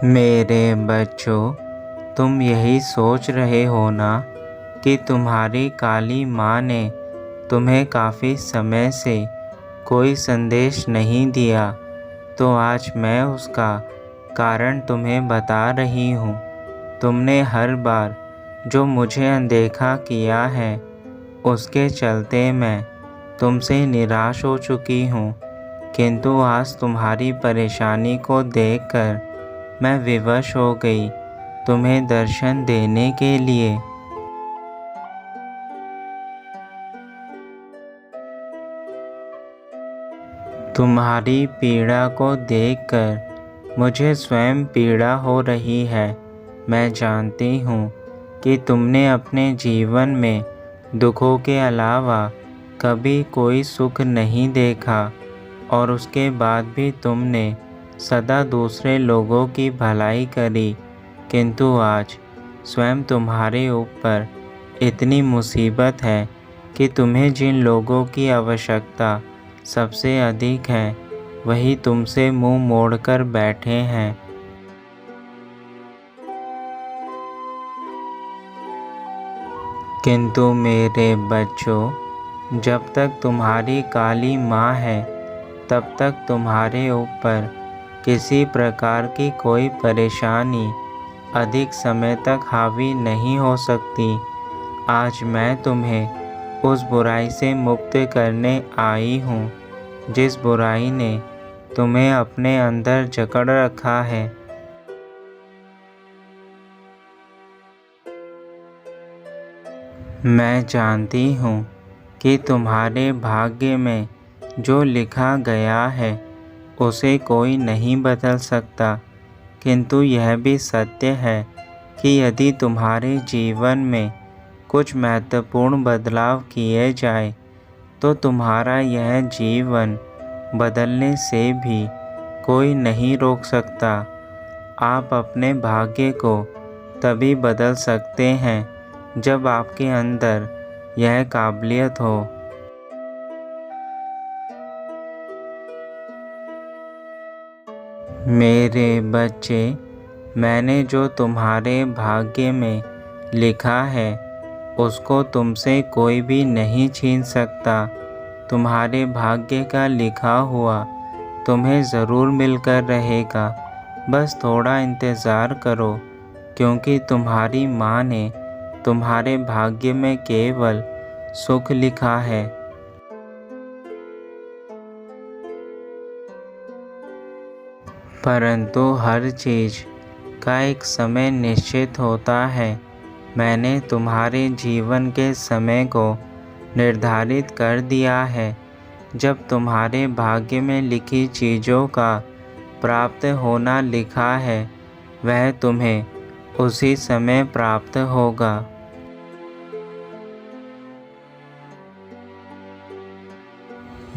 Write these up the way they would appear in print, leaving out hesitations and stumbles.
मेरे बच्चों, तुम यही सोच रहे हो ना कि तुम्हारी काली माँ ने तुम्हें काफ़ी समय से कोई संदेश नहीं दिया, तो आज मैं उसका कारण तुम्हें बता रही हूँ। तुमने हर बार जो मुझे अनदेखा किया है, उसके चलते मैं तुमसे निराश हो चुकी हूँ, किंतु आज तुम्हारी परेशानी को देखकर मैं विवश हो गई तुम्हें दर्शन देने के लिए। तुम्हारी पीड़ा को देखकर मुझे स्वयं पीड़ा हो रही है। मैं जानती हूँ कि तुमने अपने जीवन में दुखों के अलावा कभी कोई सुख नहीं देखा और उसके बाद भी तुमने सदा दूसरे लोगों की भलाई करी, किंतु आज स्वयं तुम्हारे ऊपर इतनी मुसीबत है कि तुम्हें जिन लोगों की आवश्यकता सबसे अधिक है, वही तुमसे मुंह मोड़कर बैठे हैं। किंतु मेरे बच्चों, जब तक तुम्हारी काली माँ है, तब तक तुम्हारे ऊपर किसी प्रकार की कोई परेशानी अधिक समय तक हावी नहीं हो सकती। आज मैं तुम्हें उस बुराई से मुक्त करने आई हूँ, जिस बुराई ने तुम्हें अपने अंदर जकड़ रखा है। मैं जानती हूँ कि तुम्हारे भाग्य में जो लिखा गया है उसे कोई नहीं बदल सकता, किंतु यह भी सत्य है कि यदि तुम्हारे जीवन में कुछ महत्वपूर्ण बदलाव किए जाए तो तुम्हारा यह जीवन बदलने से भी कोई नहीं रोक सकता। आप अपने भाग्य को तभी बदल सकते हैं जब आपके अंदर यह काबिलियत हो। मेरे बच्चे, मैंने जो तुम्हारे भाग्य में लिखा है उसको तुमसे कोई भी नहीं छीन सकता। तुम्हारे भाग्य का लिखा हुआ तुम्हें ज़रूर मिलकर रहेगा। बस थोड़ा इंतज़ार करो, क्योंकि तुम्हारी माँ ने तुम्हारे भाग्य में केवल सुख लिखा है। परंतु हर चीज़ का एक समय निश्चित होता है। मैंने तुम्हारे जीवन के समय को निर्धारित कर दिया है। जब तुम्हारे भाग्य में लिखी चीज़ों का प्राप्त होना लिखा है, वह तुम्हें उसी समय प्राप्त होगा।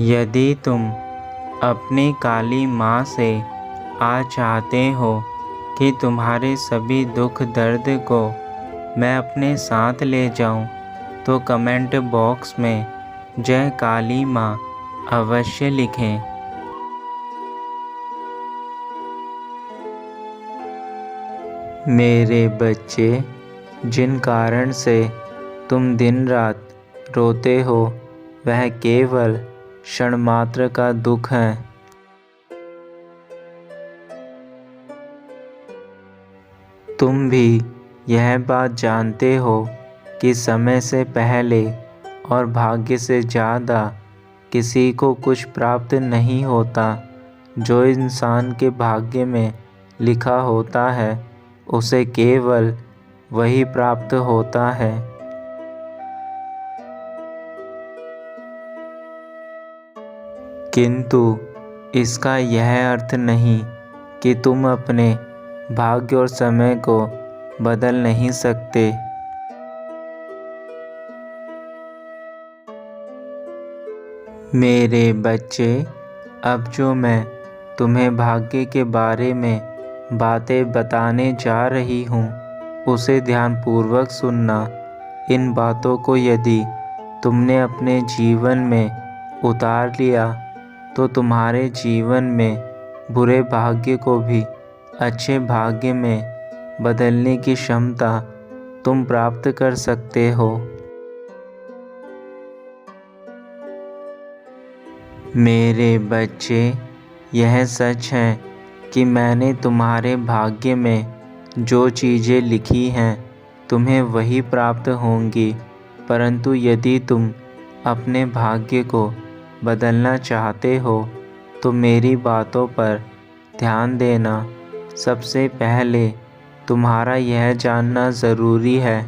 यदि तुम अपनी काली माँ से आज चाहते हो कि तुम्हारे सभी दुख दर्द को मैं अपने साथ ले जाऊं, तो कमेंट बॉक्स में जय काली माँ अवश्य लिखें। मेरे बच्चे, जिन कारण से तुम दिन रात रोते हो, वह केवल क्षण मात्र का दुख है। तुम भी यह बात जानते हो कि समय से पहले और भाग्य से ज़्यादा किसी को कुछ प्राप्त नहीं होता। जो इंसान के भाग्य में लिखा होता है, उसे केवल वही प्राप्त होता है। किंतु इसका यह अर्थ नहीं कि तुम अपने भाग्य और समय को बदल नहीं सकते। मेरे बच्चे, अब जो मैं तुम्हें भाग्य के बारे में बातें बताने जा रही हूँ, उसे ध्यानपूर्वक सुनना। इन बातों को यदि तुमने अपने जीवन में उतार लिया, तो तुम्हारे जीवन में बुरे भाग्य को भी अच्छे भाग्य में बदलने की क्षमता तुम प्राप्त कर सकते हो। मेरे बच्चे, यह सच है कि मैंने तुम्हारे भाग्य में जो चीज़ें लिखी हैं तुम्हें वही प्राप्त होंगी, परंतु यदि तुम अपने भाग्य को बदलना चाहते हो तो मेरी बातों पर ध्यान देना। सबसे पहले तुम्हारा यह जानना ज़रूरी है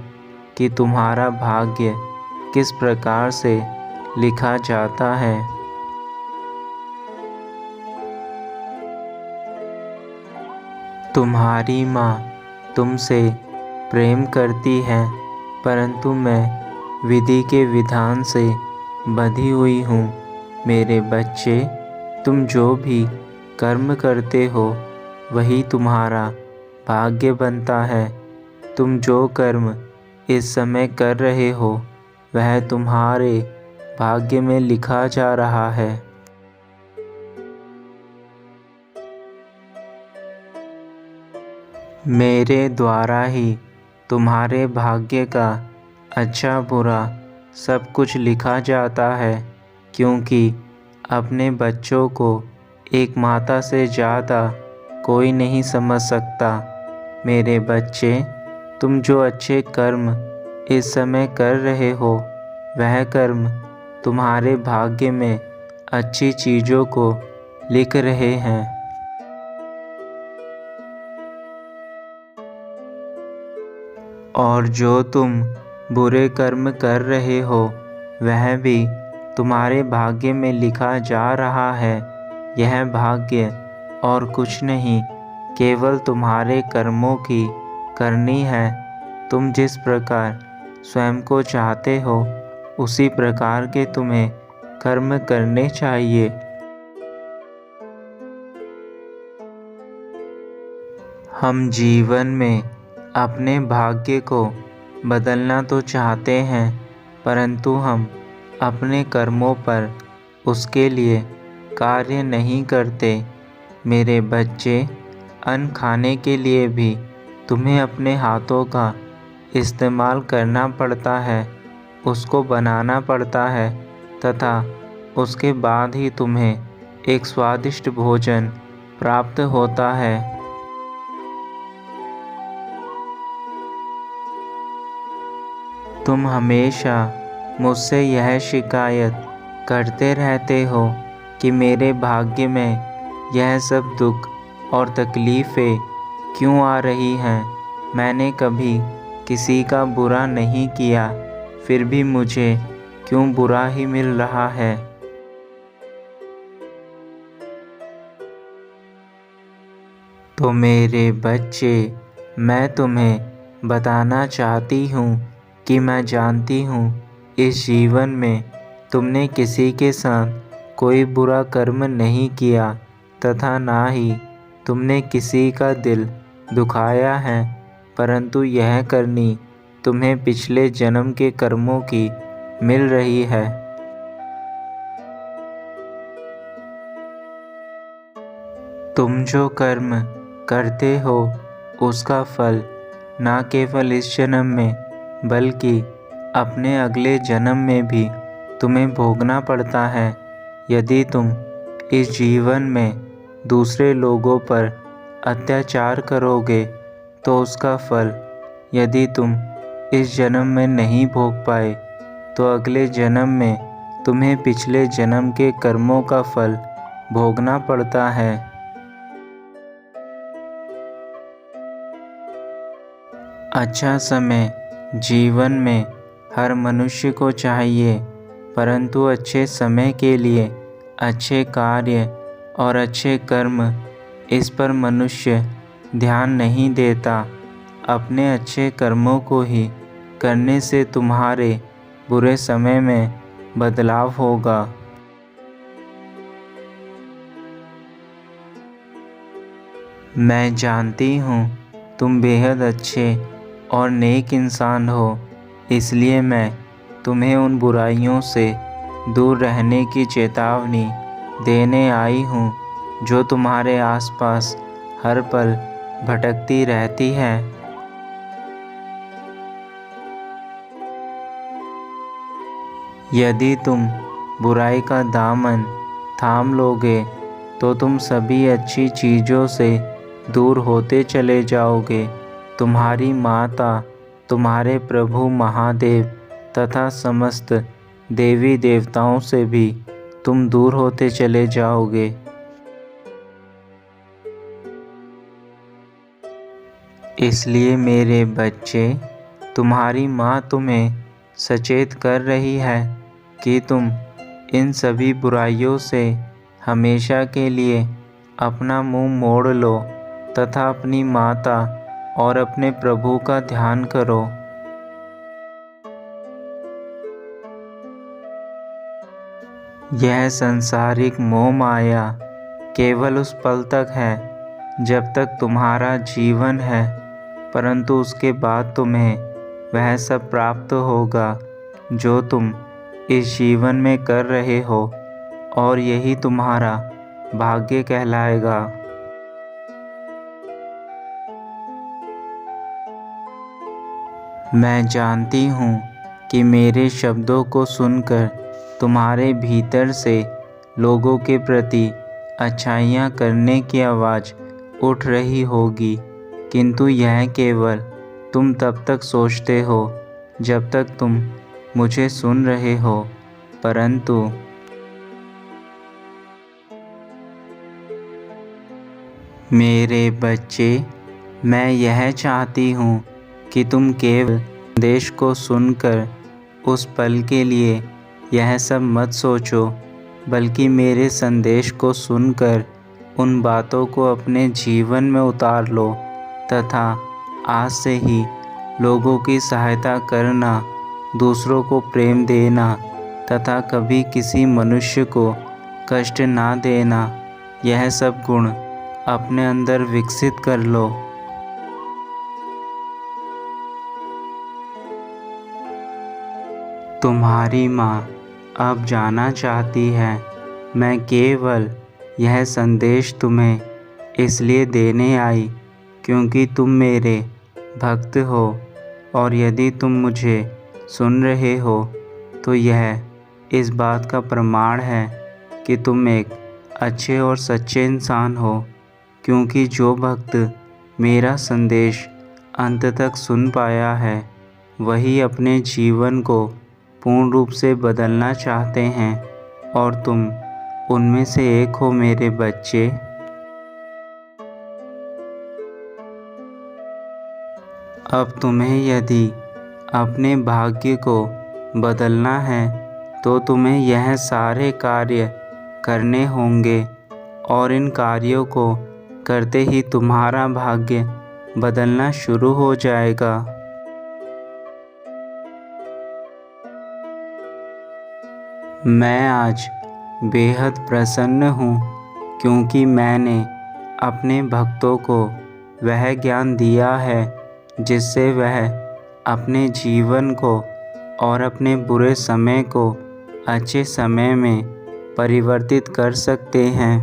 कि तुम्हारा भाग्य किस प्रकार से लिखा जाता है। तुम्हारी माँ तुमसे प्रेम करती है, परंतु मैं विधि के विधान से बंधी हुई हूँ। मेरे बच्चे, तुम जो भी कर्म करते हो वही तुम्हारा भाग्य बनता है। तुम जो कर्म इस समय कर रहे हो वह तुम्हारे भाग्य में लिखा जा रहा है। मेरे द्वारा ही तुम्हारे भाग्य का अच्छा बुरा सब कुछ लिखा जाता है, क्योंकि अपने बच्चों को एक माता से ज़्यादा कोई नहीं समझ सकता। मेरे बच्चे, तुम जो अच्छे कर्म इस समय कर रहे हो वह कर्म तुम्हारे भाग्य में अच्छी चीज़ों को लिख रहे हैं। और जो तुम बुरे कर्म कर रहे हो वह भी तुम्हारे भाग्य में लिखा जा रहा है। यह भाग्य और कुछ नहीं, केवल तुम्हारे कर्मों की करनी है। तुम जिस प्रकार स्वयं को चाहते हो उसी प्रकार के तुम्हें कर्म करने चाहिए। हम जीवन में अपने भाग्य को बदलना तो चाहते हैं, परंतु हम अपने कर्मों पर उसके लिए कार्य नहीं करते। मेरे बच्चे, अन्न खाने के लिए भी तुम्हें अपने हाथों का इस्तेमाल करना पड़ता है, उसको बनाना पड़ता है तथा उसके बाद ही तुम्हें एक स्वादिष्ट भोजन प्राप्त होता है। तुम हमेशा मुझसे यह शिकायत करते रहते हो कि मेरे भाग्य में यह सब दुख और तकलीफ़ें क्यों आ रही हैं। मैंने कभी किसी का बुरा नहीं किया, फिर भी मुझे क्यों बुरा ही मिल रहा है। तो मेरे बच्चे, मैं तुम्हें बताना चाहती हूँ कि मैं जानती हूँ इस जीवन में तुमने किसी के साथ कोई बुरा कर्म नहीं किया तथा ना ही तुमने किसी का दिल दुखाया है, परंतु यह करनी तुम्हें पिछले जन्म के कर्मों की मिल रही है। तुम जो कर्म करते हो उसका फल न केवल इस जन्म में बल्कि अपने अगले जन्म में भी तुम्हें भोगना पड़ता है। यदि तुम इस जीवन में दूसरे लोगों पर अत्याचार करोगे तो उसका फल यदि तुम इस जन्म में नहीं भोग पाए तो अगले जन्म में तुम्हें पिछले जन्म के कर्मों का फल भोगना पड़ता है। अच्छा समय जीवन में हर मनुष्य को चाहिए, परंतु अच्छे समय के लिए अच्छे कार्य और अच्छे कर्म, इस पर मनुष्य ध्यान नहीं देता। अपने अच्छे कर्मों को ही करने से तुम्हारे बुरे समय में बदलाव होगा। मैं जानती हूँ तुम बेहद अच्छे और नेक इंसान हो, इसलिए मैं तुम्हें उन बुराइयों से दूर रहने की चेतावनी देने आई हूँ जो तुम्हारे आसपास हर पल भटकती रहती है। यदि तुम बुराई का दामन थाम लोगे तो तुम सभी अच्छी चीज़ों से दूर होते चले जाओगे। तुम्हारी माता, तुम्हारे प्रभु महादेव तथा समस्त देवी देवताओं से भी तुम दूर होते चले जाओगे। इसलिए मेरे बच्चे, तुम्हारी माँ तुम्हें सचेत कर रही है कि तुम इन सभी बुराइयों से हमेशा के लिए अपना मुंह मोड़ लो तथा अपनी माता और अपने प्रभु का ध्यान करो। यह संसारिक मोह माया केवल उस पल तक है जब तक तुम्हारा जीवन है, परंतु उसके बाद तुम्हें वह सब प्राप्त होगा जो तुम इस जीवन में कर रहे हो, और यही तुम्हारा भाग्य कहलाएगा। मैं जानती हूँ कि मेरे शब्दों को सुनकर तुम्हारे भीतर से लोगों के प्रति अच्छाइयाँ करने की आवाज़ उठ रही होगी, किंतु यह केवल तुम तब तक सोचते हो जब तक तुम मुझे सुन रहे हो, परंतु मेरे बच्चे, मैं यह चाहती हूँ कि तुम केवल संदेश को सुनकर उस पल के लिए यह सब मत सोचो, बल्कि मेरे संदेश को सुनकर उन बातों को अपने जीवन में उतार लो तथा आज से ही लोगों की सहायता करना, दूसरों को प्रेम देना तथा कभी किसी मनुष्य को कष्ट ना देना, यह सब गुण अपने अंदर विकसित कर लो। तुम्हारी माँ अब जाना चाहती है। मैं केवल यह संदेश तुम्हें इसलिए देने आई क्योंकि तुम मेरे भक्त हो, और यदि तुम मुझे सुन रहे हो तो यह इस बात का प्रमाण है कि तुम एक अच्छे और सच्चे इंसान हो, क्योंकि जो भक्त मेरा संदेश अंत तक सुन पाया है वही अपने जीवन को पूर्ण रूप से बदलना चाहते हैं, और तुम उनमें से एक हो मेरे बच्चे। अब तुम्हें यदि अपने भाग्य को बदलना है तो तुम्हें यह सारे कार्य करने होंगे, और इन कार्यों को करते ही तुम्हारा भाग्य बदलना शुरू हो जाएगा। मैं आज बेहद प्रसन्न हूँ क्योंकि मैंने अपने भक्तों को वह ज्ञान दिया है जिससे वह अपने जीवन को और अपने बुरे समय को अच्छे समय में परिवर्तित कर सकते हैं।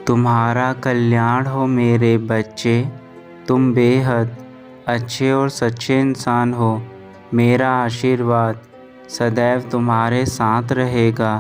तुम्हारा कल्याण हो मेरे बच्चे। तुम बेहद अच्छे और सच्चे इंसान हो। मेरा आशीर्वाद सदैव तुम्हारे साथ रहेगा।